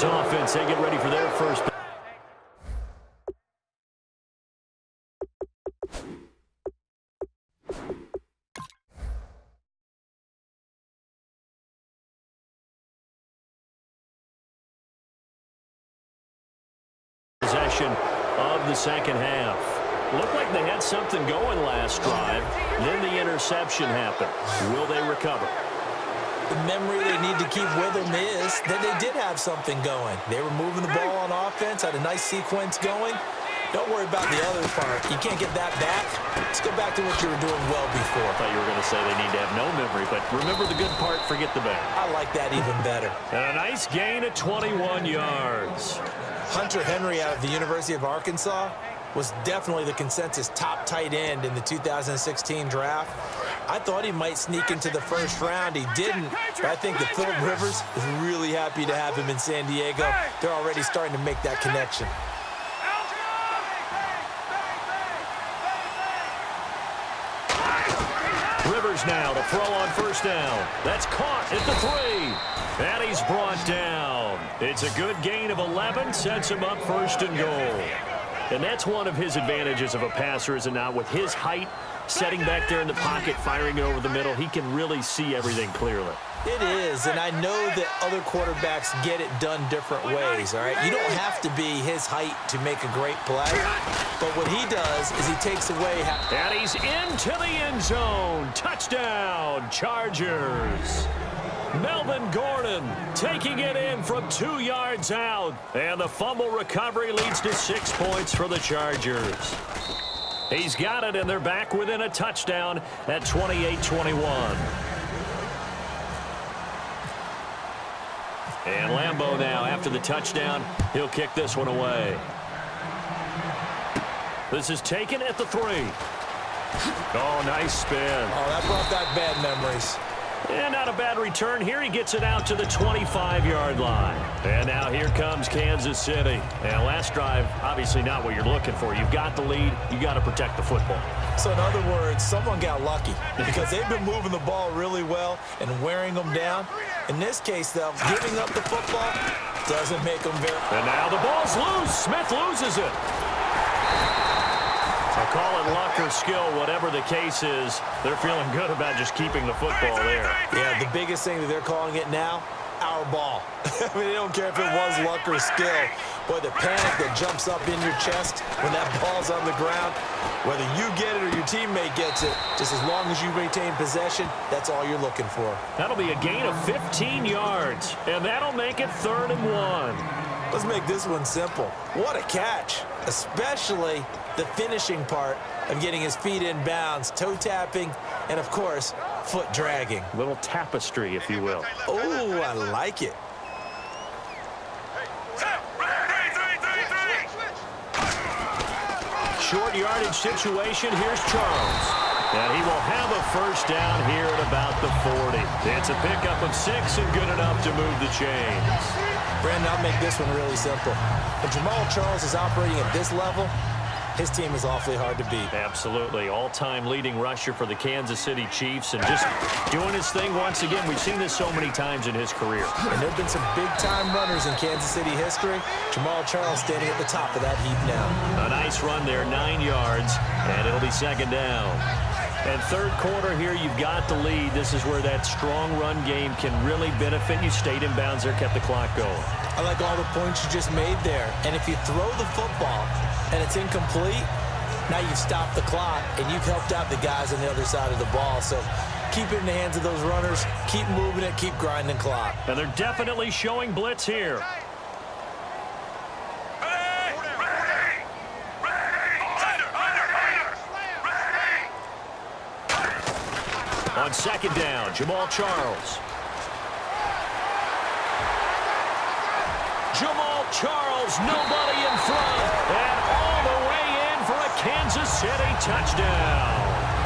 Rivers offense, they get ready for their first. Possession of the second half. Looked like they had something going last drive. Then the interception happened. Will they recover? The memory they need to keep with them is that they did have something going. They were moving the ball on offense, had a nice sequence going. Don't worry about the other part. You can't get that back. Let's go back to what you were doing well before. I thought you were going to say they need to have no memory, but remember the good part, forget the bad. I like that even better. And a nice gain of 21 yards. Hunter Henry out of the University of Arkansas was definitely the consensus top tight end in the 2016 draft. I thought he might sneak into the first round. He didn't, but I think that Phillip Rivers is really happy to have him in San Diego. They're already starting to make that connection. Rivers now to throw on first down. That's caught at the 3. And he's brought down. It's a good gain of 11, sets him up first and goal. And that's one of his advantages of a passer, is it not? With his height, setting back there in the pocket, firing it over the middle, he can really see everything clearly. It is, and I know that other quarterbacks get it done different ways, all right? You don't have to be his height to make a great play, but what he does is he takes away... And he's into the end zone. Touchdown, Chargers. Melvin Gordon taking it in from 2 yards out. And the fumble recovery leads to 6 points for the Chargers. He's got it, and they're back within a touchdown at 28-21. And Lambeau now, after the touchdown, he'll kick this one away. This is taken at the 3. Oh, nice spin. Oh, that brought back bad memories. And not a bad return here. He gets it out to the 25-yard line. And now here comes Kansas City. And last drive, obviously not what you're looking for. You've got the lead. You got to protect the football. So in other words, someone got lucky because they've been moving the ball really well and wearing them down. In this case, though, giving up the football doesn't make them very... And now the ball's loose. Smith loses it. So call it luck or skill, whatever the case is, they're feeling good about just keeping the football there. Yeah, the biggest thing that they're calling it now, our ball. I mean, they don't care if it was luck or skill. Boy, the panic that jumps up in your chest when that ball's on the ground, whether you get it or your teammate gets it, just as long as you maintain possession, that's all you're looking for. That'll be a gain of 15 yards, and that'll make it 3rd and 1. Let's make this one simple. What a catch, especially the finishing part of getting his feet in bounds, toe tapping, and, of course, foot dragging. Little tapestry, if you will. Oh, I like it. Short yardage situation. Here's Charles. And he will have a first down here at about the 40. It's a pickup of 6 and good enough to move the chains. Brandon, I'll make this one really simple. When Jamal Charles is operating at this level, his team is awfully hard to beat. Absolutely. All-time leading rusher for the Kansas City Chiefs, and just doing his thing once again. We've seen this so many times in his career. And there have been some big-time runners in Kansas City history. Jamal Charles standing at the top of that heap now. A nice run there, 9 yards, and it'll be 2nd down. And 3rd quarter here, you've got the lead. This is where that strong run game can really benefit you. Stayed in bounds there, kept the clock going. I like all the points you just made there. And if you throw the football and it's incomplete, now you've stopped the clock and you've helped out the guys on the other side of the ball. So keep it in the hands of those runners. Keep moving it. Keep grinding clock. And they're definitely showing blitz here. On 2nd down, Jamal Charles. Jamal Charles, nobody in front. And all the way in for a Kansas City touchdown.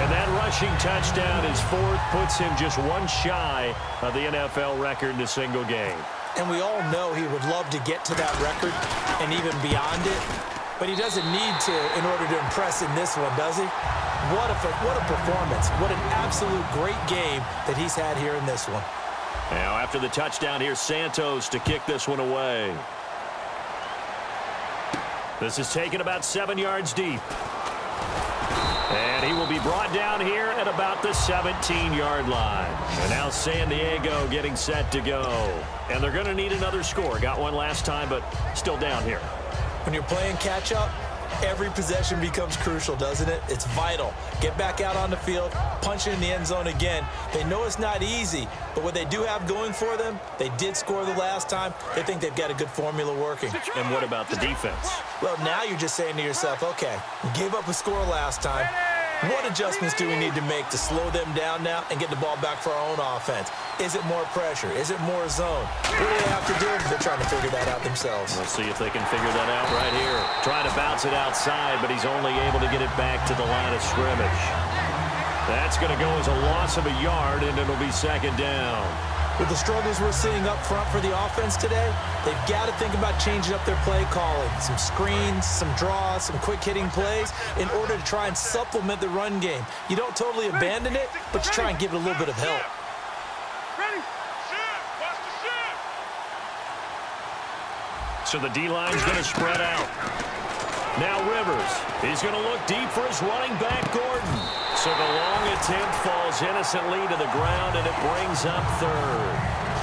And that rushing touchdown is 4th, puts him just one shy of the NFL record in a single game. And we all know he would love to get to that record and even beyond it. But he doesn't need to in order to impress in this one, does he? What a performance. What an absolute great game that he's had here in this one. Now after the touchdown, here's Santos to kick this one away. This is taken about 7 yards deep. And he will be brought down here at about the 17-yard line. And now San Diego getting set to go. And they're going to need another score. Got one last time, but still down here. When you're playing catch-up, every possession becomes crucial, doesn't it? It's vital. Get back out on the field, punch it in the end zone again. They know it's not easy, but what they do have going for them, they did score the last time. They think they've got a good formula working. And what about the defense? Well, now you're just saying to yourself, okay, you gave up a score last time. What adjustments do we need to make to slow them down now and get the ball back for our own offense? Is it more pressure? Is it more zone? What do they have to do? They're trying to figure that out themselves. We'll see if they can figure that out right here. Trying to bounce it outside, but he's only able to get it back to the line of scrimmage. That's going to go as a loss of a yard, and it'll be second down. With the struggles we're seeing up front for the offense today, they've got to think about changing up their play calling. Some screens, some draws, some quick-hitting plays in order to try and supplement the run game. You don't totally abandon it, but you try and give it a little bit of help. So the D-line's going to spread out. Now Rivers. He's going to look deep for his running back, Gordon. So the long attempt falls innocently to the ground, and it brings up third.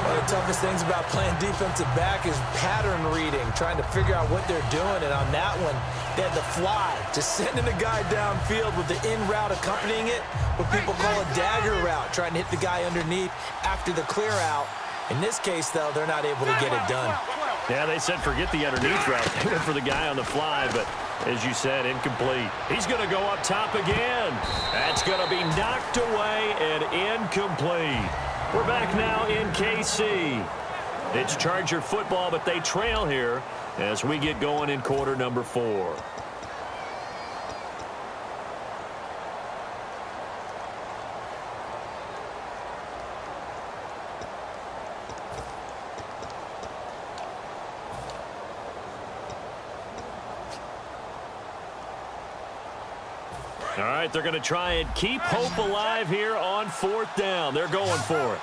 One of the toughest things about playing defensive back is pattern reading, trying to figure out what they're doing. And on that one, they had the fly, just sending a guy downfield with the in route accompanying it, what people call a dagger route, trying to hit the guy underneath after the clear out. In this case, though, they're not able to get it done. Yeah, they said forget the underneath route. They went for the guy on the fly, but as you said, incomplete. He's going to go up top again. That's going to be knocked away and incomplete. We're back now in KC. It's Charger football, but they trail here as we get going in quarter number 4. All right, they're going to try and keep hope alive here on 4th down. They're going for it.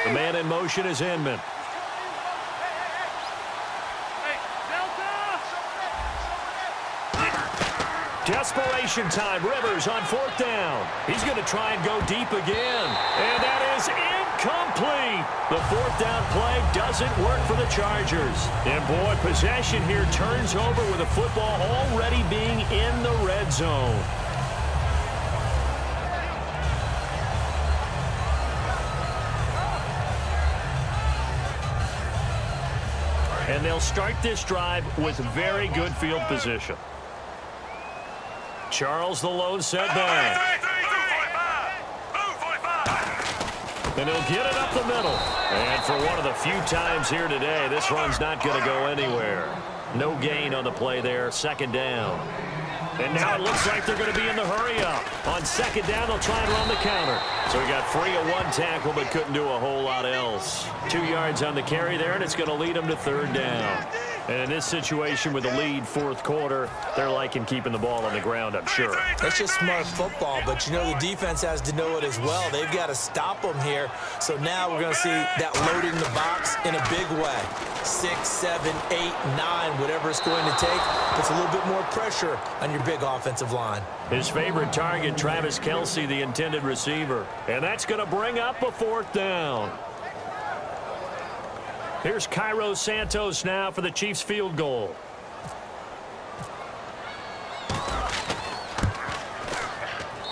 The man in motion is Inman. Desperation time. Rivers on 4th down. He's going to try and go deep again. And that is incomplete. The 4th down play doesn't work for the Chargers. And boy, possession here turns over with the football already being in the red zone. And they'll start this drive with very good field position. Charles, the lone setback. And he'll get it up the middle. And for one of the few times here today, this run's not going to go anywhere. No gain on the play there, 2nd down. And now it looks like they're going to be in the hurry-up. On 2nd down, they'll try and run the counter. So he got free of 1 tackle, but couldn't do a whole lot else. 2 yards on the carry there, and it's going to lead them to 3rd down. And in this situation with the lead 4th quarter, they're liking keeping the ball on the ground, I'm sure. That's just smart football, but you know the defense has to know it as well. They've got to stop them here. So now we're going to see that loading the box in a big way. 6, 7, 8, 9, whatever it's going to take, puts a little bit more pressure on your big offensive line. His favorite target, Travis Kelce, the intended receiver. And that's going to bring up a 4th down. Here's Cairo Santos now for the Chiefs field goal.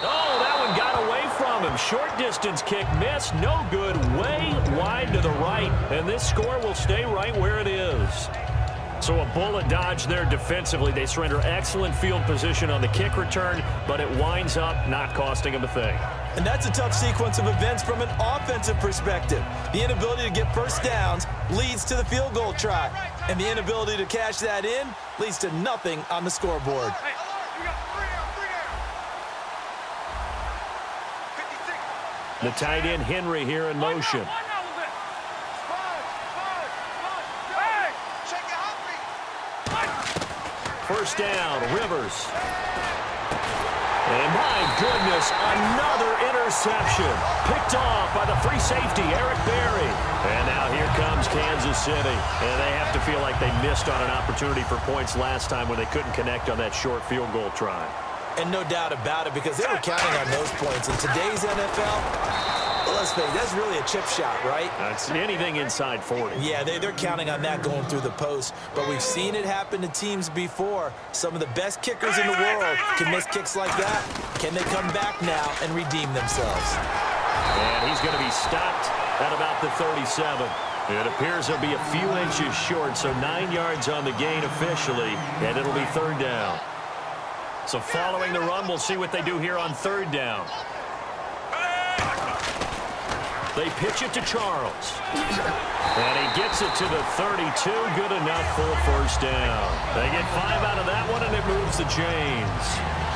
Oh, that one got away from him. Short distance kick missed. No good. Way wide to the right. And this score will stay right where it is. So a bullet dodge there defensively. They surrender excellent field position on the kick return, but it winds up not costing them a thing. And that's a tough sequence of events from an offensive perspective. The inability to get first downs leads to the field goal try. And the inability to cash that in leads to nothing on the scoreboard. The tight end Henry here in motion. First down, Rivers. And my goodness, another interception. Picked off by the free safety, Eric Berry. And now here comes Kansas City. And they have to feel like they missed on an opportunity for points last time when they couldn't connect on that short field goal try. And no doubt about it, because they were counting on those points. In today's NFL, let's face it, that's really a chip shot, right? That's anything inside 40. Yeah, they're counting on that going through the post. But we've seen it happen to teams before. Some of the best kickers in the world can miss kicks like that. Can they come back now and redeem themselves? And he's going to be stopped at about the 37. It appears he'll be a few inches short, so 9 yards on the gain officially, and it'll be third down. So following the run, we'll see what they do here on third down. They pitch it to Charles. And he gets it to the 32. Good enough for a first down. They get 5 out of that one, and it moves the chains.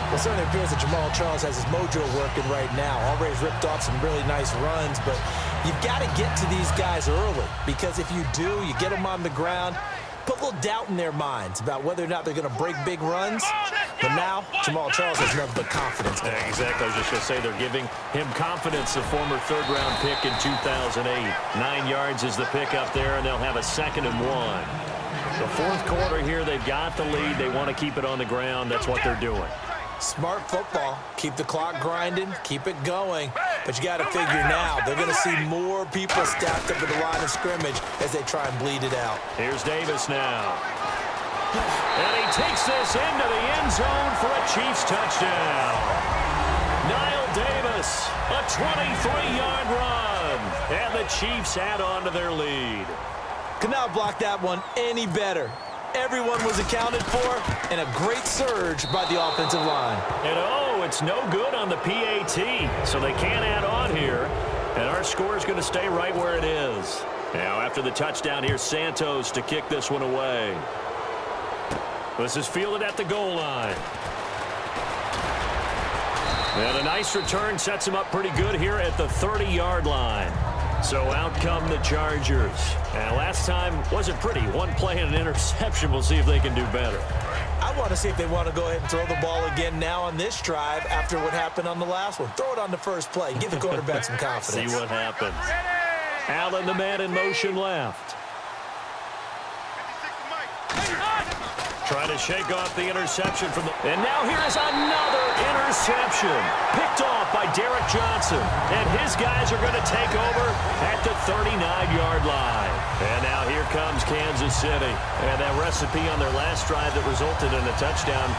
Well, it certainly appears that Jamal Charles has his mojo working right now. Already ripped off some really nice runs, but you've got to get to these guys early, because if you do, you get them on the ground, put a little doubt in their minds about whether or not they're going to break big runs. But now, Jamal Charles has nothing but confidence. Yeah, exactly. I was just going to say they're giving him confidence, the former third-round pick in 2008. 9 yards is the pick up there, and they'll have a 2nd and 1. The fourth quarter here, they've got the lead. They want to keep it on the ground. That's what they're doing. Smart football. Keep the clock grinding. Keep it going. But you got to figure now, they're going to see more people stacked up at the line of scrimmage as they try and bleed it out. Here's Davis now. And he takes this into the end zone for a Chiefs touchdown. Niall Davis, a 23-yard run. And the Chiefs add on to their lead. Could not block that one any better. Everyone was accounted for, and a great surge by the offensive line. And oh, it's no good on the PAT, so they can't add on here. And our score is going to stay right where it is. Now, after the touchdown, here's Santos to kick this one away. This is fielded at the goal line. And a nice return sets him up pretty good here at the 30-yard line. So out come the Chargers. And last time wasn't pretty. One play and an interception. We'll see if they can do better. I want to see if they want to go ahead and throw the ball again now on this drive after what happened on the last one. Throw it on the first play. Give the quarterback some confidence. See what happens. Allen, the man in motion left. Trying to shake off the interception from the... And now here is another interception. Picked off by Derek Johnson. And his guys are going to take over at the 39-yard line. And now here comes Kansas City. And that recipe on their last drive that resulted in a touchdown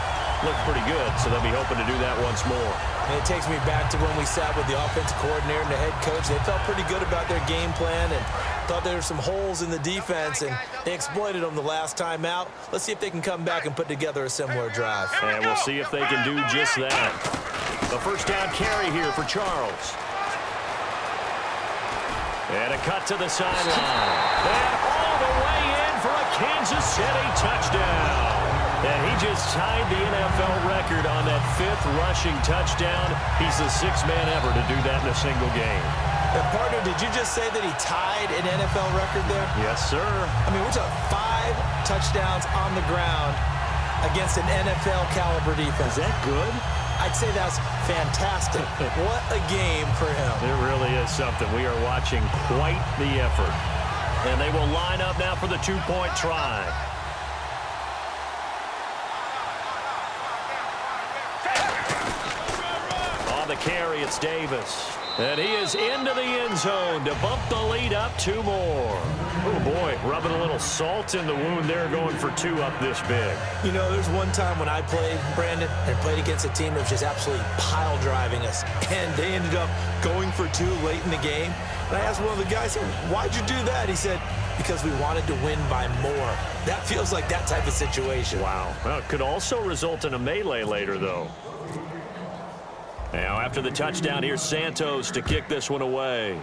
looked pretty good, so they'll be hoping to do that once more. And it takes me back to when we sat with the offensive coordinator and the head coach. They felt pretty good about their game plan and thought there were some holes in the defense, and they exploited them the last time out. Let's see if they can come back and put together a similar drive. And we'll see if they can do just that. The first down carry here for Charles. And a cut to the sideline. And all the way in for a Kansas City touchdown. And he just tied the NFL record on that 5th rushing touchdown. He's the 6th man ever to do that in a single game. And partner, did you just say that he tied an NFL record there? Yes, sir. I mean, we're talking 5 touchdowns on the ground against an NFL caliber defense. Is that good? I'd say that's fantastic. What a game for him. It really is something. We are watching quite the effort. And they will line up now for the 2-point try. On the carry, it's Davis. And he is into the end zone to bump the lead up 2 more. Oh, boy, rubbing a little salt in the wound there, going for 2 up this big. You know, there's one time when I played, Brandon, and played against a team that was just absolutely pile driving us, and they ended up going for 2 late in the game. And I asked one of the guys, why'd you do that? He said, because we wanted to win by more. That feels like that type of situation. Wow. Well, it could also result in a melee later, though. Now, after the touchdown, here's Santos to kick this one away.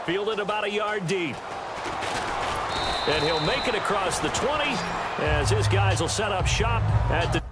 Fielded about a yard deep. And he'll make it across the 20 as his guys will set up shop at the